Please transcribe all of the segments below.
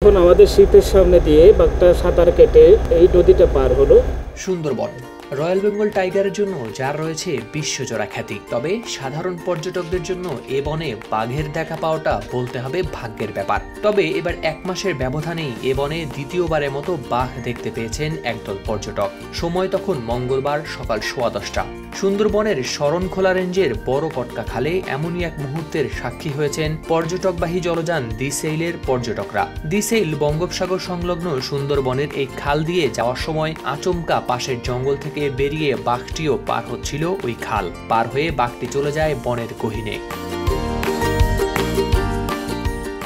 এখন আমাদের শীতের সামনে দিয়ে বাঘটা সাঁতার কেটে এই নদীটা পার হলো। সুন্দরবন রয়্যাল বেঙ্গল টাইগারের জন্য যার রয়েছে বিশ্বজোড়া খ্যাতি, তবে সাধারণ পর্যটকদের জন্য এ বনে বাঘের দেখা পাওয়াটা বলতে হবে ভাগ্যের ব্যাপার। তবে এবার 1 মাসের ব্যবধানেই এ বনে দ্বিতীয়বারের মতো বাঘ দেখতে পেয়েছেন একদল পর্যটক। সময় তখন মঙ্গলবার সকাল 10:15টা। সুন্দরবনের শরণখোলা রেঞ্জের বড় কটকা খালে এমনই এক মুহূর্তের সাক্ষী হয়েছেন পর্যটকবাহী জলযান দিসেইলের পর্যটকরা। দিসেইল বঙ্গোপসাগর সংলগ্ন সুন্দরবনের এই খাল দিয়ে যাওয়ার সময় আচমকা পাশের জঙ্গল থেকে বেরিয়ে বাঘটিও পার হচ্ছিল ওই খাল। পার হয়ে বাঘটি চলে যায় বনের গহীনে।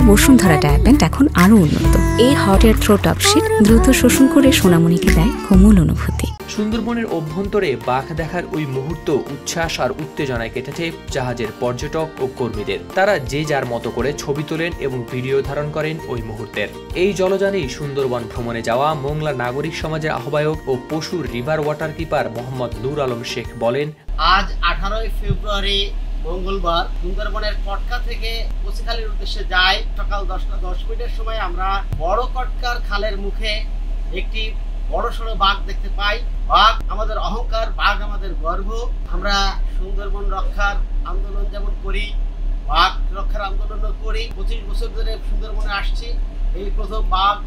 বসুন্ধরা ডায়াপেন্ট এখন আরো উন্নত। এই hot air through top sheet দ্রুত শোষণ করে সোনামণিকে দেয় কোমল অনুভূতি। সুন্দরবনের অভ্যন্তরে বাঘ দেখার ওই মুহূর্ত উচ্ছ্বাস আর উত্তেজনায় কেটেছে জাহাজের পর্যটক ও কর্মীদের। তারা যে যার মতো করে ছবি তোলেন এবং ভিডিও ধারণ করেন ওই মুহূর্তের। এই জলযানেই সুন্দরবন ভ্রমণে যাওয়া মোংলা নাগরিক সমাজের আহ্বায়ক ও পশুর রিভার ওয়াটার কিপার মোহাম্মদ নূর আলম শেখ বলেন, আজ 18 ফেব্রুয়ারি মঙ্গলবার সুন্দরবনের কটকা থেকে কচিখালীর উদ্দেশ্যে যাই। সকাল 10:10 সময় আমরা বড় কটকার খালের মুখে একটি বড় সড়ো বাঘ দেখতে পাই। বাঘ আমাদের অহংকার, বাঘ আমাদের গর্ব। আমরা সুন্দরবন রক্ষার আন্দোলন যেমন করি, বাঘ রক্ষার আন্দোলনও করি। 25 বছর ধরে সুন্দরবনে আসছি, এই প্রথম বাঘ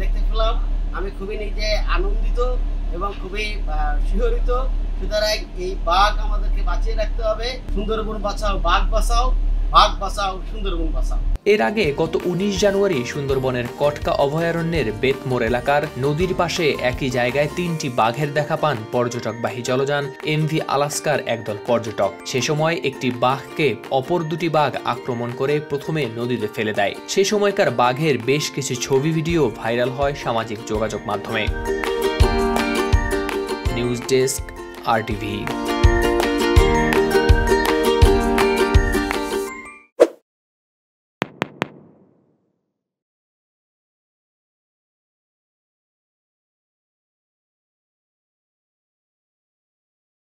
দেখতে পেলাম। আমি খুবই নিজে আনন্দিত এবং খুবই শিহরিত। সুতরাং এই বাঘ আমাদেরকে বাঁচিয়ে রাখতে হবে। সুন্দরবন বাঁচাও, বাঘ বাঁচাও, বাঘ বাঁচাও, সুন্দরবন বাঁচাও। এর আগে গত 19 জানুয়ারি সুন্দরবনের কটকা অভয়ারণ্যের বেতমোর এলাকার নদীর পাশে একই জায়গায় 3টি বাঘের দেখা পান পর্যটকবাহী জলযান এমভি আলাস্কার একদল পর্যটক। সে সময় একটি বাঘকে অপর 2টি বাঘ আক্রমণ করে প্রথমে নদীতে ফেলে দেয়। সে সময়কার বাঘের বেশ কিছু ছবি ভিডিও ভাইরাল হয় সামাজিক যোগাযোগ মাধ্যমে। News desk RTV।